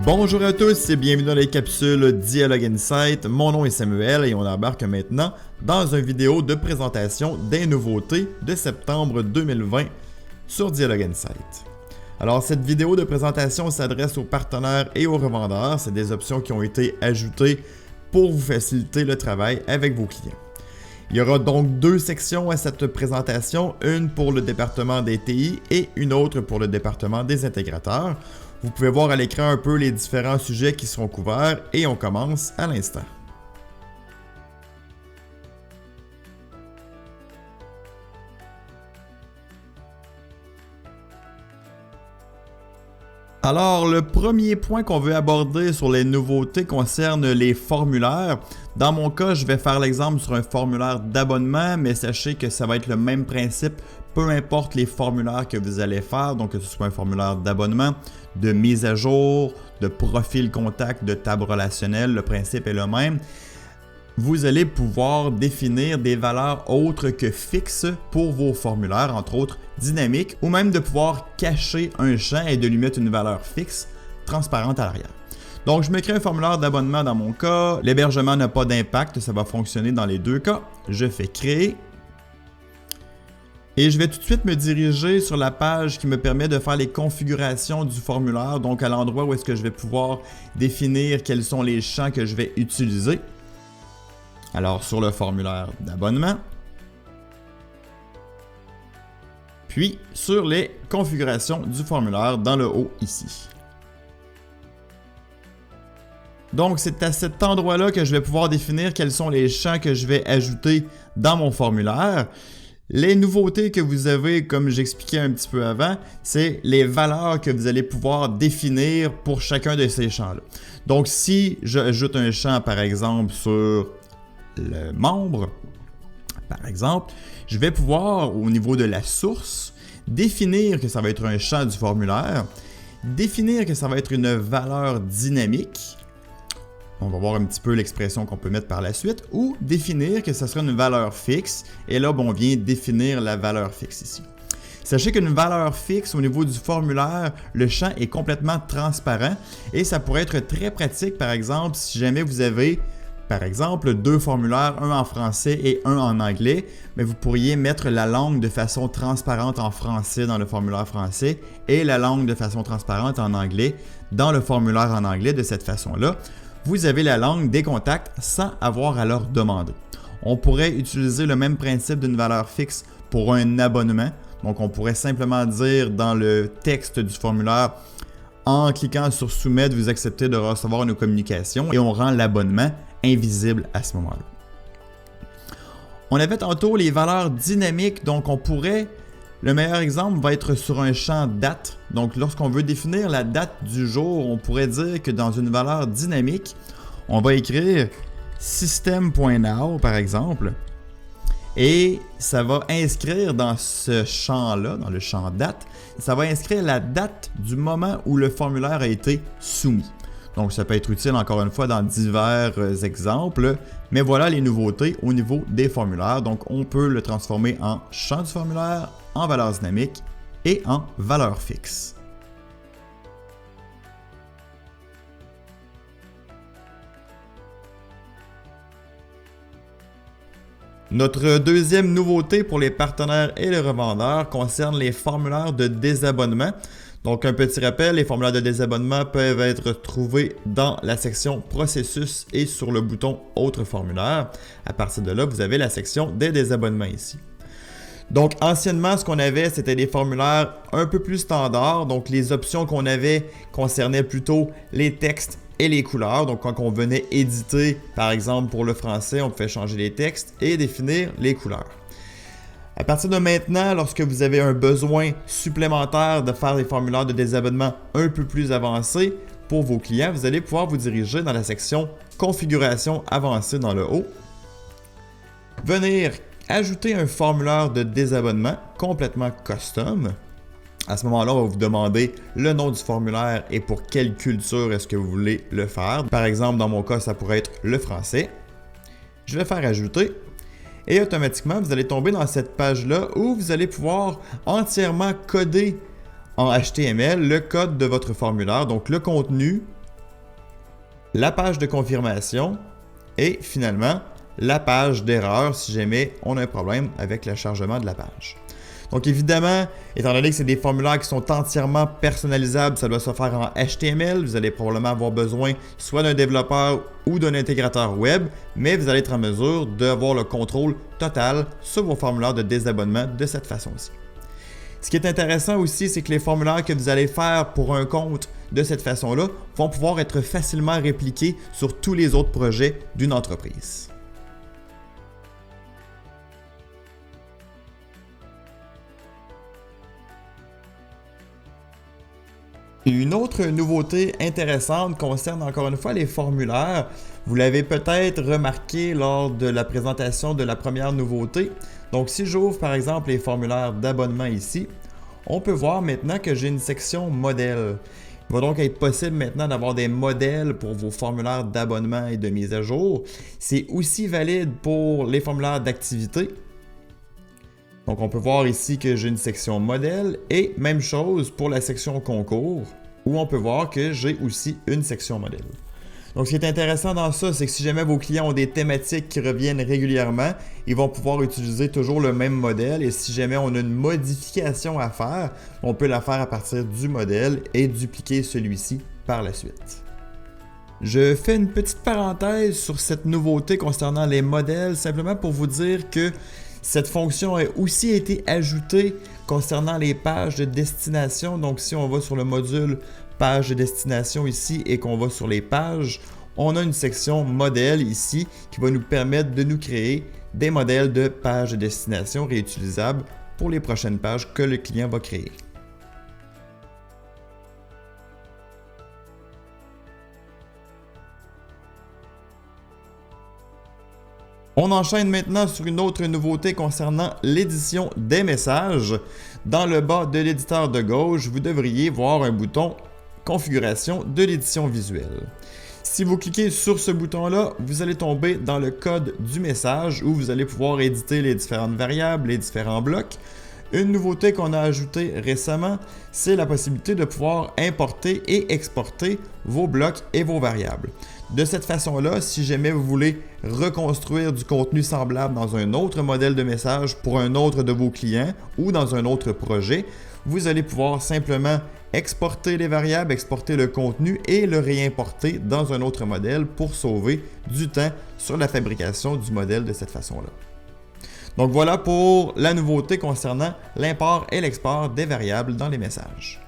Bonjour à tous et bienvenue dans les capsules Dialogue Insight. Mon nom est Samuel et on embarque maintenant dans une vidéo de présentation des nouveautés de septembre 2020 sur Dialogue Insight. Alors cette vidéo de présentation s'adresse aux partenaires et aux revendeurs. C'est des options qui ont été ajoutées pour vous faciliter le travail avec vos clients. Il y aura donc deux sections à cette présentation, une pour le département des TI et une autre pour le département des intégrateurs. Vous pouvez voir à l'écran un peu les différents sujets qui seront couverts et on commence à l'instant. Alors, le premier point qu'on veut aborder sur les nouveautés concerne les formulaires. Dans mon cas, je vais faire l'exemple sur un formulaire d'abonnement, mais sachez que ça va être le même principe, peu importe les formulaires que vous allez faire, donc que ce soit un formulaire d'abonnement, de mise à jour, de profil contact, de table relationnelle, le principe est le même. Vous allez pouvoir définir des valeurs autres que fixes pour vos formulaires, entre autres dynamiques, ou même de pouvoir cacher un champ et de lui mettre une valeur fixe transparente à l'arrière. Donc, je me crée un formulaire d'abonnement dans mon cas. L'hébergement n'a pas d'impact, ça va fonctionner dans les deux cas. Je fais créer. Et je vais tout de suite me diriger sur la page qui me permet de faire les configurations du formulaire, donc à l'endroit où est-ce que je vais pouvoir définir quels sont les champs que je vais utiliser. Alors, sur le formulaire d'abonnement, puis sur les configurations du formulaire dans le haut ici. Donc, c'est à cet endroit-là que je vais pouvoir définir quels sont les champs que je vais ajouter dans mon formulaire. Les nouveautés que vous avez, comme j'expliquais un petit peu avant, c'est les valeurs que vous allez pouvoir définir pour chacun de ces champs-là. Donc, si j'ajoute un champ, par exemple, sur le membre, par exemple, je vais pouvoir, au niveau de la source, définir que ça va être un champ du formulaire, définir que ça va être une valeur dynamique, on va voir un petit peu l'expression qu'on peut mettre par la suite, ou définir que ça sera une valeur fixe, et là, on vient définir la valeur fixe ici. Sachez qu'une valeur fixe au niveau du formulaire, le champ est complètement transparent, et ça pourrait être très pratique, par exemple, si jamais vous avez par exemple, deux formulaires, un en français et un en anglais, mais vous pourriez mettre la langue de façon transparente en français dans le formulaire français et la langue de façon transparente en anglais dans le formulaire en anglais. De cette façon-là, vous avez la langue des contacts sans avoir à leur demander. On pourrait utiliser le même principe d'une valeur fixe pour un abonnement. Donc, on pourrait simplement dire dans le texte du formulaire, en cliquant sur Soumettre, vous acceptez de recevoir nos communications et on rend l'abonnement invisible à ce moment-là. On avait tantôt les valeurs dynamiques, donc on pourrait, le meilleur exemple va être sur un champ date. Donc lorsqu'on veut définir la date du jour, on pourrait dire que dans une valeur dynamique, on va écrire system.now par exemple, et ça va inscrire dans ce champ-là, dans le champ date, ça va inscrire la date du moment où le formulaire a été soumis. Donc, ça peut être utile encore une fois dans divers exemples, mais voilà les nouveautés au niveau des formulaires. Donc, on peut le transformer en champ du formulaire, en valeur dynamique et en valeur fixe. Notre deuxième nouveauté pour les partenaires et les revendeurs concerne les formulaires de désabonnement. Donc, un petit rappel, les formulaires de désabonnement peuvent être trouvés dans la section Processus et sur le bouton Autres formulaires. À partir de là, vous avez la section des désabonnements ici. Donc, anciennement, ce qu'on avait, c'était des formulaires un peu plus standards. Donc, les options qu'on avait concernaient plutôt les textes et les couleurs. Donc, quand on venait éditer, par exemple, pour le français, on pouvait changer les textes et définir les couleurs. À partir de maintenant, lorsque vous avez un besoin supplémentaire de faire des formulaires de désabonnement un peu plus avancés pour vos clients, vous allez pouvoir vous diriger dans la section Configuration avancée dans le haut. Venir ajouter un formulaire de désabonnement complètement custom. À ce moment-là, on va vous demander le nom du formulaire et pour quelle culture est-ce que vous voulez le faire. Par exemple, dans mon cas, ça pourrait être le français. Je vais faire ajouter. Et automatiquement, vous allez tomber dans cette page-là où vous allez pouvoir entièrement coder en HTML le code de votre formulaire, donc le contenu la page de confirmation et finalement la page d'erreur si jamais on a un problème avec le chargement de la page. Donc évidemment, étant donné que c'est des formulaires qui sont entièrement personnalisables, ça doit se faire en HTML. Vous allez probablement avoir besoin soit d'un développeur ou d'un intégrateur web, mais vous allez être en mesure d'avoir le contrôle total sur vos formulaires de désabonnement de cette façon-ci. Ce qui est intéressant aussi, c'est que les formulaires que vous allez faire pour un compte de cette façon-là vont pouvoir être facilement répliqués sur tous les autres projets d'une entreprise. Une autre nouveauté intéressante concerne encore une fois les formulaires. Vous l'avez peut-être remarqué lors de la présentation de la première nouveauté. Donc si j'ouvre par exemple les formulaires d'abonnement ici, on peut voir maintenant que j'ai une section modèle. Il va donc être possible maintenant d'avoir des modèles pour vos formulaires d'abonnement et de mise à jour. C'est aussi valide pour les formulaires d'activité. Donc on peut voir ici que j'ai une section modèle et même chose pour la section concours où on peut voir que j'ai aussi une section modèle. Donc ce qui est intéressant dans ça, c'est que si jamais vos clients ont des thématiques qui reviennent régulièrement, ils vont pouvoir utiliser toujours le même modèle et si jamais on a une modification à faire, on peut la faire à partir du modèle et dupliquer celui-ci par la suite. Je fais une petite parenthèse sur cette nouveauté concernant les modèles, simplement pour vous dire que cette fonction a aussi été ajoutée concernant les pages de destination. Donc si on va sur le module page de destination ici et qu'on va sur les pages, on a une section modèle ici qui va nous permettre de nous créer des modèles de pages de destination réutilisables pour les prochaines pages que le client va créer. On enchaîne maintenant sur une autre nouveauté concernant l'édition des messages. Dans le bas de l'éditeur de gauche, vous devriez voir un bouton « Configuration de l'édition visuelle ». Si vous cliquez sur ce bouton-là, vous allez tomber dans le code du message où vous allez pouvoir éditer les différentes variables, les différents blocs. Une nouveauté qu'on a ajoutée récemment, c'est la possibilité de pouvoir importer et exporter vos blocs et vos variables. De cette façon-là, si jamais vous voulez reconstruire du contenu semblable dans un autre modèle de message pour un autre de vos clients ou dans un autre projet, vous allez pouvoir simplement exporter les variables, exporter le contenu et le réimporter dans un autre modèle pour sauver du temps sur la fabrication du modèle de cette façon-là. Donc voilà pour la nouveauté concernant l'import et l'export des variables dans les messages.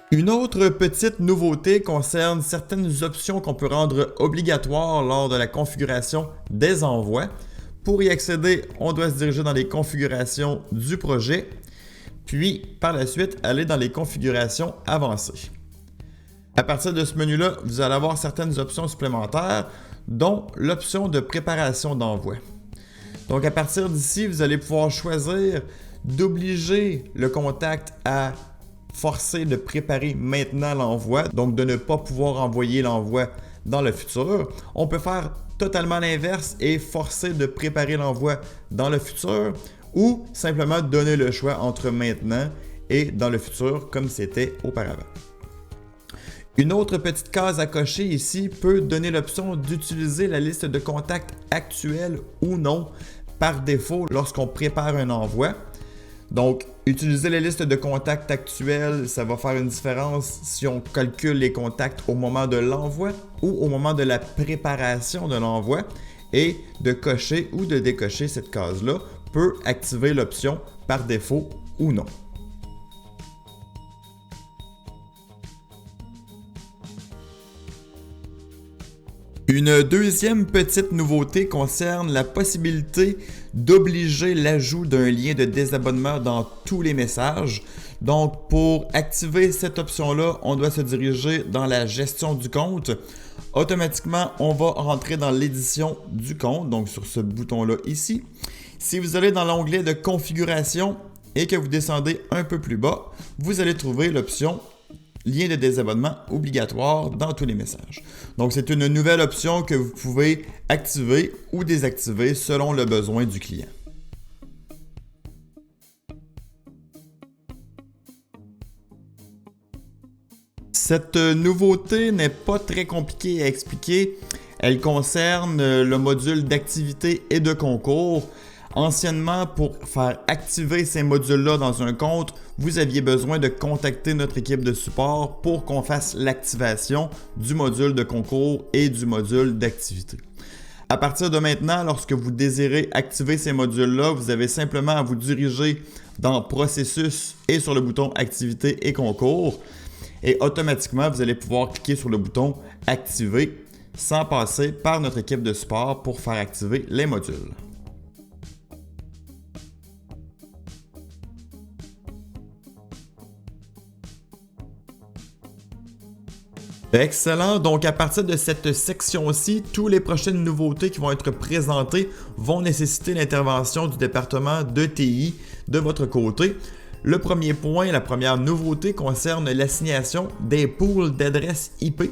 Une autre petite nouveauté concerne certaines options qu'on peut rendre obligatoires lors de la configuration des envois. Pour y accéder, on doit se diriger dans les configurations du projet, puis par la suite aller dans les configurations avancées. À partir de ce menu-là, vous allez avoir certaines options supplémentaires, dont l'option de préparation d'envoi. Donc à partir d'ici, vous allez pouvoir choisir d'obliger le contact à forcer de préparer maintenant l'envoi, donc de ne pas pouvoir envoyer l'envoi dans le futur. On peut faire totalement l'inverse et forcer de préparer l'envoi dans le futur ou simplement donner le choix entre maintenant et dans le futur comme c'était auparavant. Une autre petite case à cocher ici peut donner l'option d'utiliser la liste de contacts actuels ou non par défaut lorsqu'on prépare un envoi. Donc, utiliser la liste de contacts actuels, ça va faire une différence si on calcule les contacts au moment de l'envoi ou au moment de la préparation de l'envoi. Et de cocher ou de décocher cette case-là peut activer l'option par défaut ou non. Une deuxième petite nouveauté concerne la possibilité d'obliger l'ajout d'un lien de désabonnement dans tous les messages. Donc, pour activer cette option-là, on doit se diriger dans la gestion du compte. Automatiquement, on va rentrer dans l'édition du compte, donc sur ce bouton-là ici. Si vous allez dans l'onglet de configuration et que vous descendez un peu plus bas, vous allez trouver l'option lien de désabonnement obligatoire dans tous les messages. Donc, c'est une nouvelle option que vous pouvez activer ou désactiver selon le besoin du client. Cette nouveauté n'est pas très compliquée à expliquer. Elle concerne le module d'activité et de concours. Anciennement, pour faire activer ces modules-là dans un compte, vous aviez besoin de contacter notre équipe de support pour qu'on fasse l'activation du module de concours et du module d'activité. À partir de maintenant, lorsque vous désirez activer ces modules-là, vous avez simplement à vous diriger dans Processus et sur le bouton Activité et concours. Et automatiquement, vous allez pouvoir cliquer sur le bouton Activer sans passer par notre équipe de support pour faire activer les modules. Excellent, donc à partir de cette section-ci, toutes les prochaines nouveautés qui vont être présentées vont nécessiter l'intervention du département de TI de votre côté. Le premier point, la première nouveauté concerne l'assignation des pools d'adresses IP.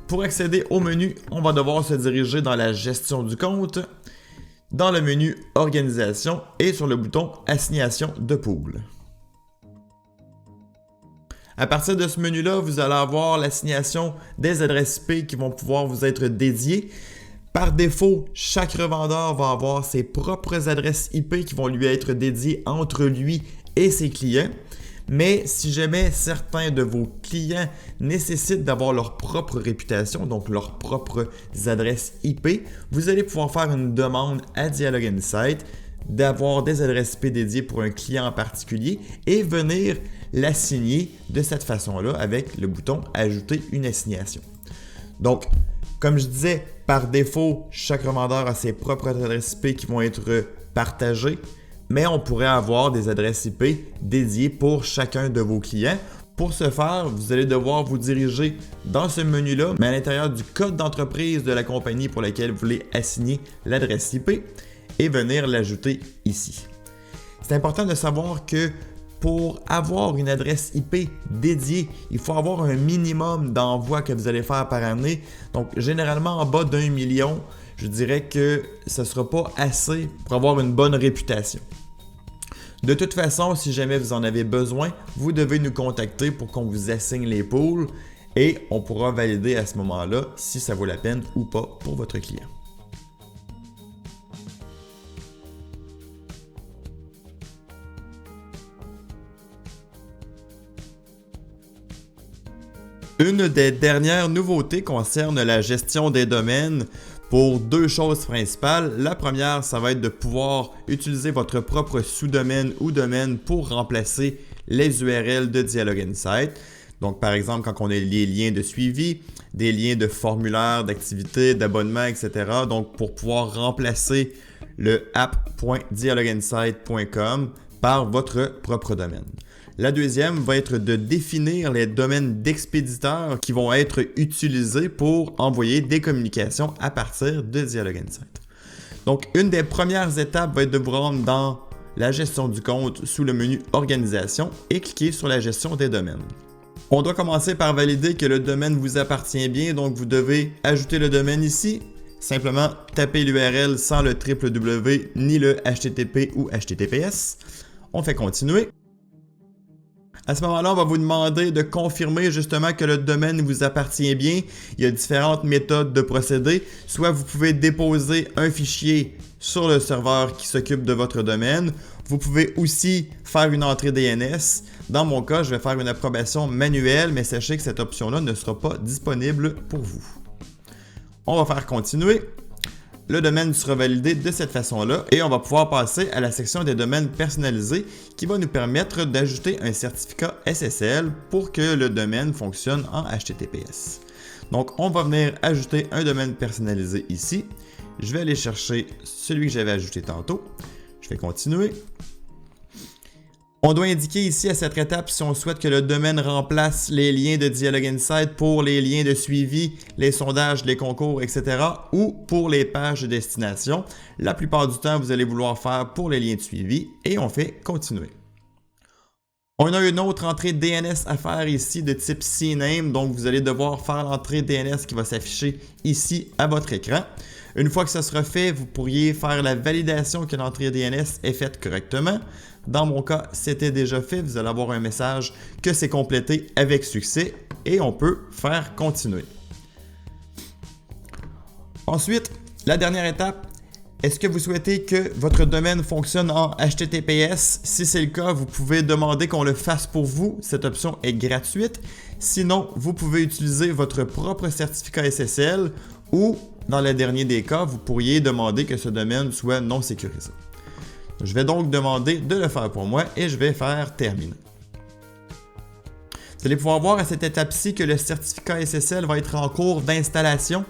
Pour accéder au menu, on va devoir se diriger dans la gestion du compte, dans le menu Organisation et sur le bouton Assignation de pools. À partir de ce menu-là, vous allez avoir l'assignation des adresses IP qui vont pouvoir vous être dédiées. Par défaut, chaque revendeur va avoir ses propres adresses IP qui vont lui être dédiées entre lui et ses clients. Mais si jamais certains de vos clients nécessitent d'avoir leur propre réputation, donc leurs propres adresses IP, vous allez pouvoir faire une demande à Dialog Insight d'avoir des adresses IP dédiées pour un client en particulier et venir l'assigner de cette façon-là avec le bouton « Ajouter une assignation ». Donc, comme je disais, par défaut, chaque revendeur a ses propres adresses IP qui vont être partagées, mais on pourrait avoir des adresses IP dédiées pour chacun de vos clients. Pour ce faire, vous allez devoir vous diriger dans ce menu-là, mais à l'intérieur du code d'entreprise de la compagnie pour laquelle vous voulez assigner l'adresse IP et venir l'ajouter ici. C'est important de savoir que pour avoir une adresse IP dédiée, il faut avoir un minimum d'envois que vous allez faire par année. Donc, généralement, en bas d'1 million, je dirais que ce ne sera pas assez pour avoir une bonne réputation. De toute façon, si jamais vous en avez besoin, vous devez nous contacter pour qu'on vous assigne les pools et on pourra valider à ce moment-là si ça vaut la peine ou pas pour votre client. Une des dernières nouveautés concerne la gestion des domaines pour deux choses principales. La première, ça va être de pouvoir utiliser votre propre sous-domaine ou domaine pour remplacer les URL de Dialog Insight. Donc, par exemple, quand on a les liens de suivi, des liens de formulaire, d'activité, d'abonnement, etc. Donc, pour pouvoir remplacer le app.dialoginsight.com par votre propre domaine. La deuxième va être de définir les domaines d'expéditeurs qui vont être utilisés pour envoyer des communications à partir de Dialog Insight. Donc, une des premières étapes va être de vous rendre dans la gestion du compte sous le menu Organisation et cliquer sur la gestion des domaines. On doit commencer par valider que le domaine vous appartient bien, donc vous devez ajouter le domaine ici. Simplement taper l'URL sans le www ni le HTTP ou HTTPS. On fait continuer. À ce moment-là, on va vous demander de confirmer justement que le domaine vous appartient bien. Il y a différentes méthodes de procéder. Soit vous pouvez déposer un fichier sur le serveur qui s'occupe de votre domaine. Vous pouvez aussi faire une entrée DNS. Dans mon cas, je vais faire une approbation manuelle, mais sachez que cette option-là ne sera pas disponible pour vous. On va faire continuer. Le domaine sera validé de cette façon-là et on va pouvoir passer à la section des domaines personnalisés qui va nous permettre d'ajouter un certificat SSL pour que le domaine fonctionne en HTTPS. Donc, on va venir ajouter un domaine personnalisé ici. Je vais aller chercher celui que j'avais ajouté tantôt. Je vais continuer. On doit indiquer ici à cette étape si on souhaite que le domaine remplace les liens de Dialog Insight pour les liens de suivi, les sondages, les concours, etc. ou pour les pages de destination. La plupart du temps, vous allez vouloir faire pour les liens de suivi et on fait continuer. On a une autre entrée DNS à faire ici de type CNAME, donc vous allez devoir faire l'entrée DNS qui va s'afficher ici à votre écran. Une fois que ça sera fait, vous pourriez faire la validation que l'entrée DNS est faite correctement. Dans mon cas, c'était déjà fait. Vous allez avoir un message que c'est complété avec succès. et on peut faire continuer. Ensuite, la dernière étape, est-ce que vous souhaitez que votre domaine fonctionne en HTTPS? Si c'est le cas, vous pouvez demander qu'on le fasse pour vous. Cette option est gratuite. Sinon, vous pouvez utiliser votre propre certificat SSL ou, dans le dernier des cas, vous pourriez demander que ce domaine soit non sécurisé. Je vais donc demander de le faire pour moi et je vais faire terminer. Vous allez pouvoir voir à cette étape-ci que le certificat SSL va être en cours d'installation.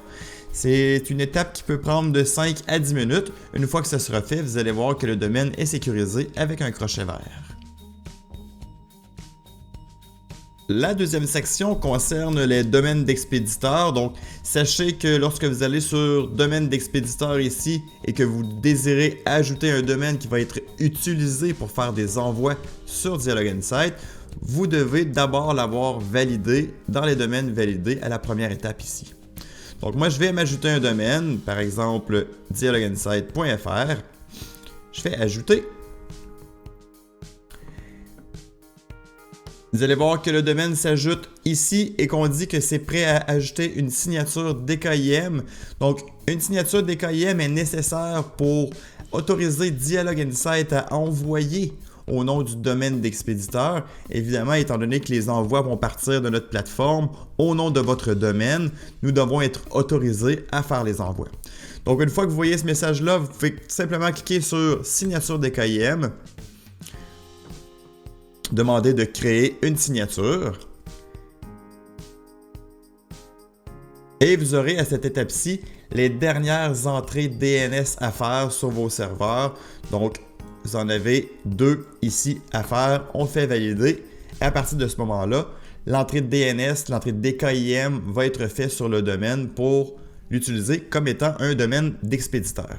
C'est une étape qui peut prendre de 5 à 10 minutes. Une fois que ça sera fait, vous allez voir que le domaine est sécurisé avec un crochet vert. La deuxième section concerne les domaines d'expéditeurs. Donc, sachez que lorsque vous allez sur domaine d'expéditeur ici et que vous désirez ajouter un domaine qui va être utilisé pour faire des envois sur Dialog Insight, vous devez d'abord l'avoir validé dans les domaines validés à la première étape ici. Donc, moi, je vais m'ajouter un domaine, par exemple dialoginsight.fr. Je fais ajouter. Vous allez voir que le domaine s'ajoute ici et qu'on dit que c'est prêt à ajouter une signature DKIM. Donc, une signature DKIM est nécessaire pour autoriser Dialog Insight à envoyer au nom du domaine d'expéditeur. Évidemment, étant donné que les envois vont partir de notre plateforme au nom de votre domaine, nous devons être autorisés à faire les envois. Donc, une fois que vous voyez ce message-là, vous pouvez simplement cliquer sur signature DKIM. Demander de créer une signature. Et vous aurez à cette étape-ci les dernières entrées DNS à faire sur vos serveurs. Donc, vous en avez 2 ici à faire. On fait valider. Et à partir de ce moment-là, l'entrée de DNS, l'entrée de DKIM va être faite sur le domaine pour l'utiliser comme étant un domaine d'expéditeur.